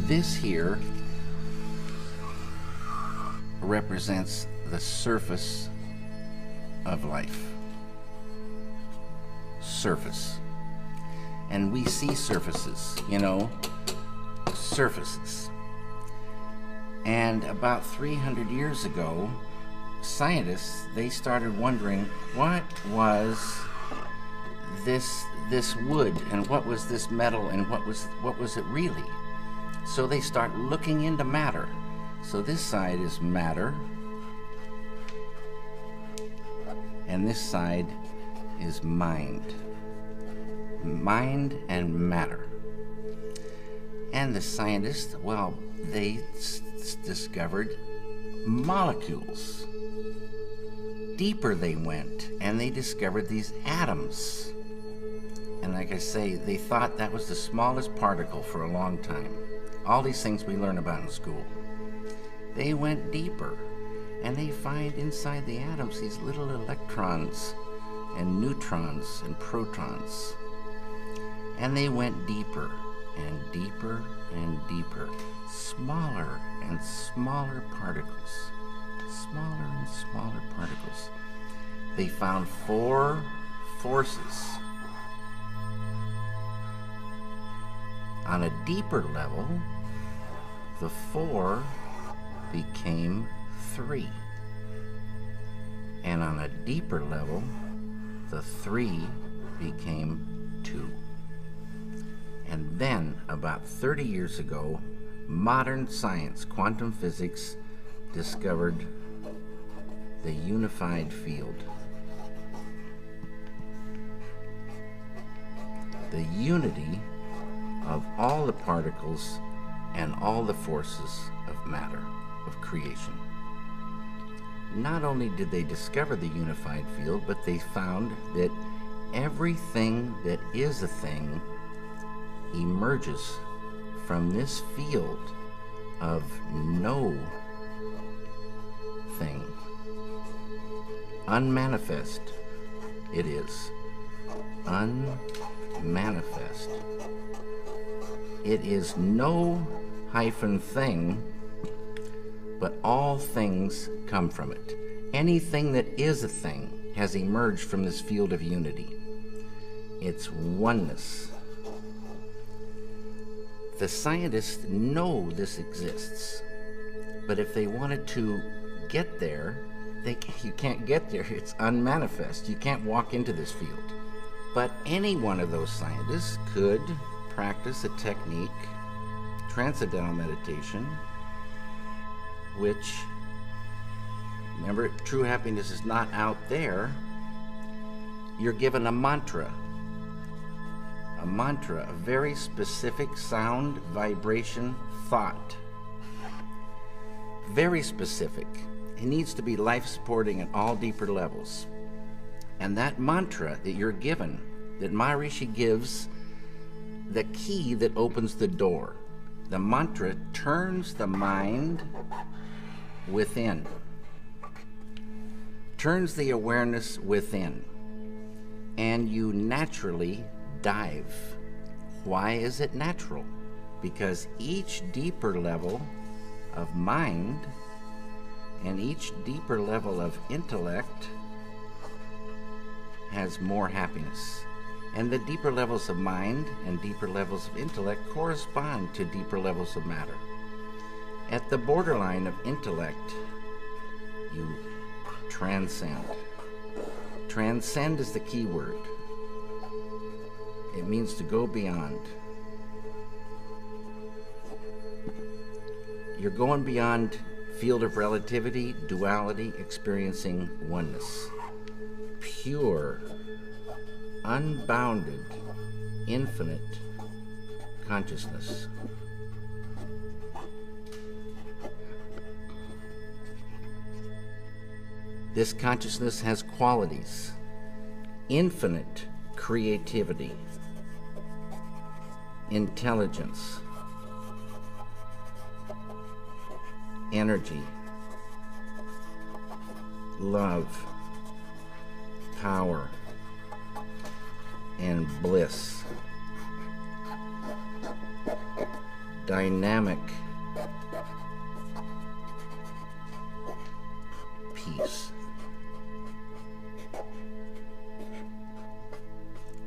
This here represents the surface of life. Surface. And we see surfaces, you know, surfaces. And about 300 years ago, scientists, they started wondering, what was this wood, and what was this metal, and what was it really? So they start looking into matter. So this side is matter, and this side is mind. Mind and matter. And the scientists, well, they discovered molecules. Deeper they went, and they discovered these atoms. And like I say, they thought that was the smallest particle for a long time. All these things we learn about in school. They went deeper, and they find inside the atoms these little electrons and neutrons and protons. And they went deeper and deeper and deeper, smaller and smaller particles, smaller and smaller particles. They found 4 forces. On a deeper level, the 4 became 3. And on a deeper level, the 3 became 2. And then, about 30 years ago, modern science, quantum physics, discovered the unified field. The unity of all the particles and all the forces of matter, of creation. Not only did they discover the unified field, but they found that everything that is a thing emerges from this field of no thing. Unmanifest it is. Unmanifest. It is no hyphen thing, but all things come from it. Anything that is a thing has emerged from this field of unity. It's oneness. The scientists know this exists, but if they wanted to get there, you can't get there. It's unmanifest. You can't walk into this field. But any one of those scientists could practice a technique, transcendental meditation, which, remember, true happiness is not out there. You're given a mantra. A mantra, a very specific sound, vibration, thought. Very specific. It needs to be life-supporting at all deeper levels. And that mantra that you're given, that Maharishi gives, the key that opens the door. The mantra turns the mind within. Turns the awareness within. And you naturally dive. Why is it natural? Because each deeper level of mind and each deeper level of intellect has more happiness. And the deeper levels of mind and deeper levels of intellect correspond to deeper levels of matter. At the borderline of intellect, you transcend. Transcend is the key word. It means to go beyond. You're going beyond field of relativity, duality, experiencing oneness. Pure, unbounded, infinite consciousness. This consciousness has qualities: infinite creativity, intelligence, energy, love, power, and bliss. dynamic peace.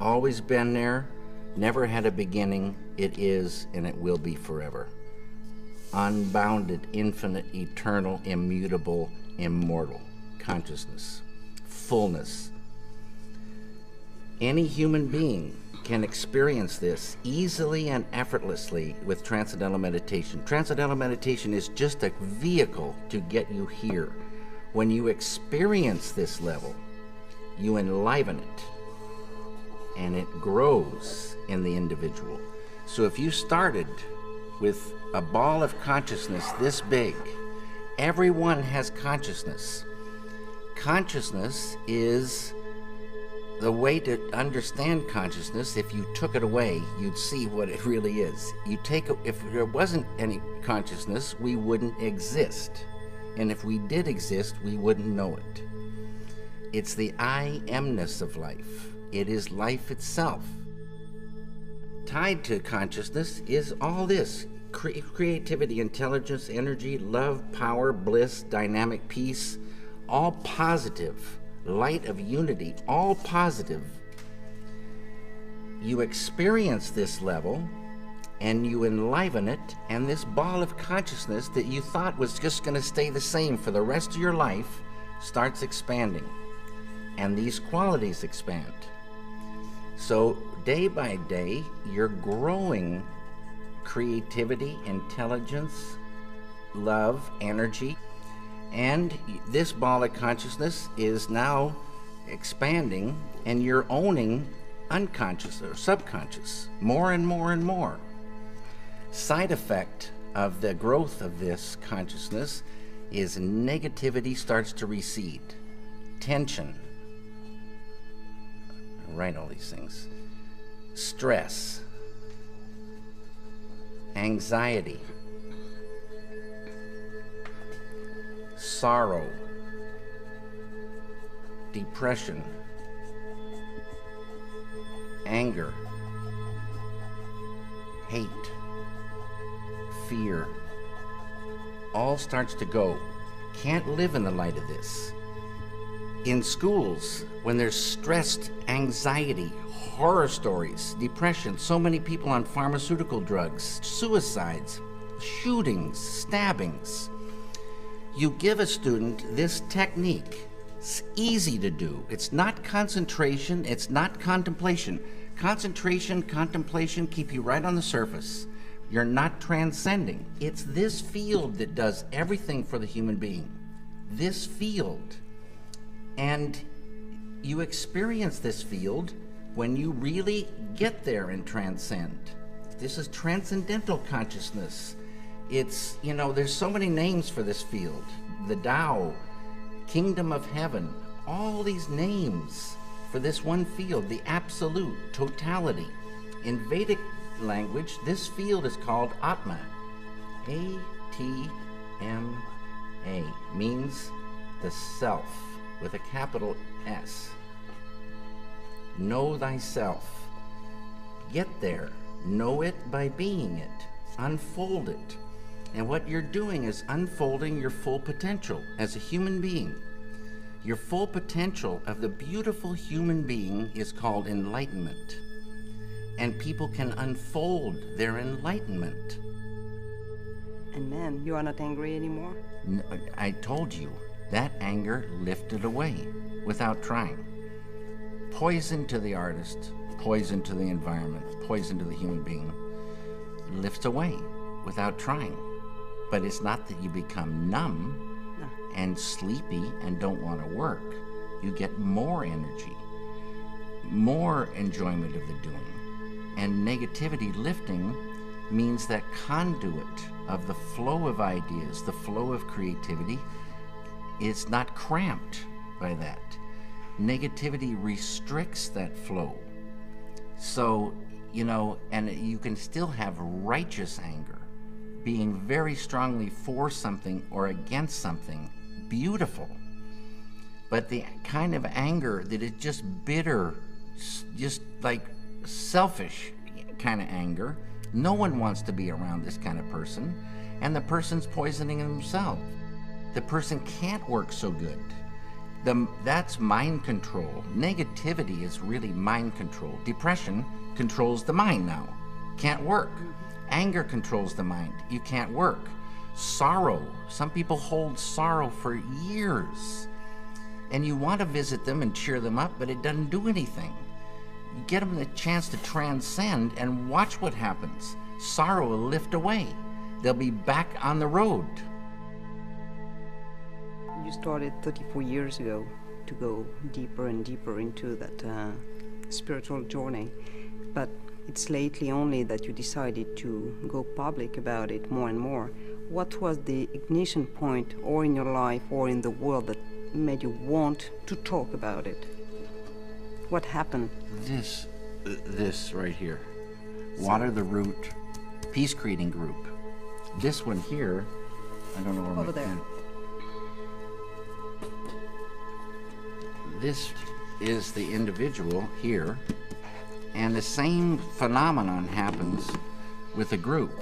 Always been there, never had a beginning, it is and it will be forever. Unbounded, infinite, eternal, immutable, immortal consciousness, fullness. Any human being can experience this easily and effortlessly with Transcendental Meditation. Transcendental Meditation is just a vehicle to get you here. When you experience this level, you enliven it, and it grows in the individual. So if you started with a ball of consciousness this big, everyone has consciousness. Consciousness is the way to understand consciousness. If you took it away, you'd see what it really is. If there wasn't any consciousness, we wouldn't exist. And if we did exist, we wouldn't know it. It's the I amness of life. It is life itself. Tied to consciousness is all this: creativity, intelligence, energy, love, power, bliss, dynamic peace, all positive. Light of unity, all positive. You experience this level and you enliven it, and this ball of consciousness that you thought was just going to stay the same for the rest of your life starts expanding, and these qualities expand. So day by day you're growing creativity, intelligence, love, energy. And this ball of consciousness is now expanding, and you're owning unconscious or subconscious more and more and more. Side effect of the growth of this consciousness is negativity starts to recede. Tension. I write all these things. Stress. Anxiety. Sorrow, depression, anger, hate, fear, all starts to go. Can't live in the light of this. In schools, when there's stressed anxiety, horror stories, depression, so many people on pharmaceutical drugs, suicides, shootings, stabbings, you give a student this technique. It's easy to do. It's not concentration, it's not contemplation. Concentration, contemplation keep you right on the surface. You're not transcending. It's this field that does everything for the human being. This field. And you experience this field when you really get there and transcend. This is transcendental consciousness. It's, there's so many names for this field. The Tao, Kingdom of Heaven, all these names for this one field, the absolute, totality. In Vedic language, this field is called Atma. A-T-M-A, means the self, with a capital S. Know thyself. Get there. Know it by being it. Unfold it. And what you're doing is unfolding your full potential as a human being. Your full potential of the beautiful human being is called enlightenment. And people can unfold their enlightenment. And then you are not angry anymore? I told you, that anger lifted away without trying. Poison to the artist, poison to the environment, poison to the human being, lifts away without trying. But it's not that you become numb and sleepy and don't want to work. You get more energy, more enjoyment of the doing. And negativity lifting means that conduit of the flow of ideas, the flow of creativity, is not cramped by that. Negativity restricts that flow. So, and you can still have righteous anger, being very strongly for something or against something, beautiful. But the kind of anger that is just bitter, just like selfish kind of anger, No one wants to be around this kind of person, and the person's poisoning himself. The person can't work so good. That's mind control. Negativity is really mind control. Depression controls the mind now. Can't work. Anger controls the mind. You can't work. Sorrow. Some people hold sorrow for years. And you want to visit them and cheer them up, but it doesn't do anything. You get them the chance to transcend and watch what happens. Sorrow will lift away. They'll be back on the road. You started 34 years ago to go deeper and deeper into that spiritual journey, but it's lately only that you decided to go public about it more and more. What was the ignition point, or in your life or in the world, that made you want to talk about it? What happened? This right here. Water the Root Peace Creating Group. This one here, I don't know where Over there. This is the individual here, and the same phenomenon happens with a group.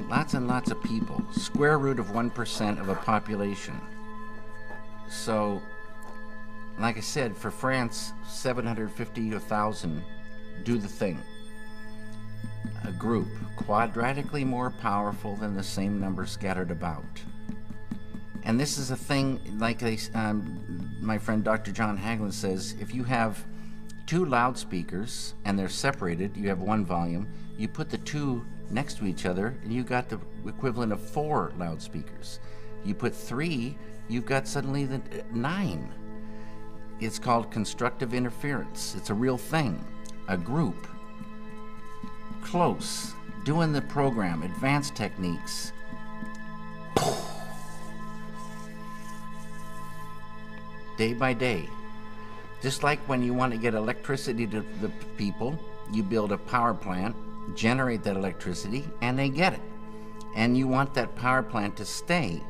Lots and lots of people, square root of 1% of a population. So, like I said, for France, 750 to 1,000 do the thing. A group, quadratically more powerful than the same number scattered about. And this is a thing, like my friend Dr. John Hagelin says, if you have two loudspeakers and they're separated, you have one volume, you put the two next to each other and you got the equivalent of 4 loudspeakers. You put 3, you've got suddenly the 9. It's called constructive interference. It's a real thing. A group, close, doing the program, advanced techniques. Day by day. Just like when you want to get electricity to the people, you build a power plant, generate that electricity, and they get it. And you want that power plant to stay.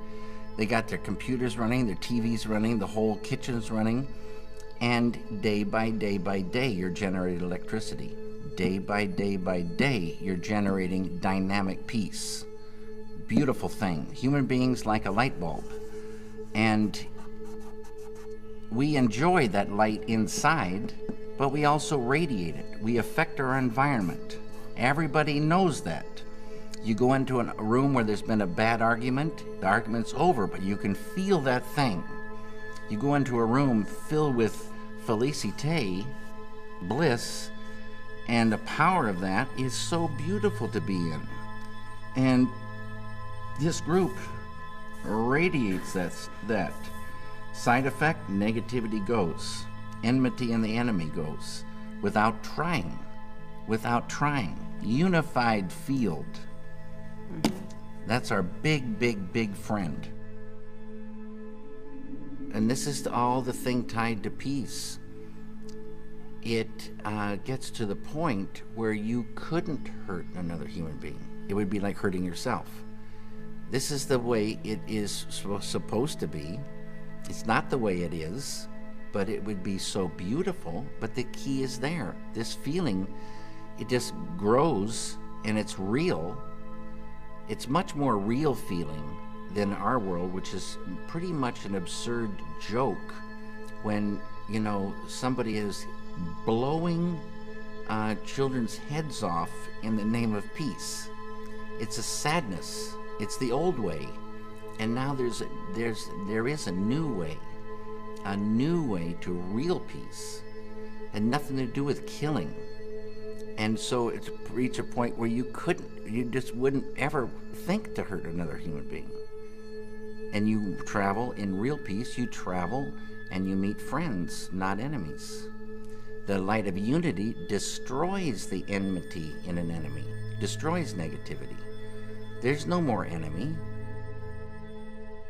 They got their computers running, their TVs running, the whole kitchen's running, and day by day, you're generating electricity. Day by day, you're generating dynamic peace. Beautiful thing. Human beings like a light bulb. And we enjoy that light inside, but we also radiate it. We affect our environment. Everybody knows that. You go into a room where there's been a bad argument, the argument's over, but you can feel that thing. You go into a room filled with felicite, bliss, and the power of that is so beautiful to be in. And this group radiates that. Side effect, negativity goes. Enmity and the enemy goes. Without trying. Unified field. That's our big friend. And this is all the thing tied to peace. It gets to the point where you couldn't hurt another human being. It would be like hurting yourself. This is the way it is supposed to be. It's not the way it is, but it would be so beautiful. But the key is there. This feeling, it just grows and it's real. It's much more real feeling than our world, which is pretty much an absurd joke when, you know, somebody is blowing children's heads off in the name of peace. It's a sadness. It's the old way. And now there is a new way to real peace, and nothing to do with killing. And so it's reached a point where you just wouldn't ever think to hurt another human being. And you travel in real peace. You travel and you meet friends, not enemies. The light of unity destroys the enmity in an enemy, destroys negativity. There's no more enemy.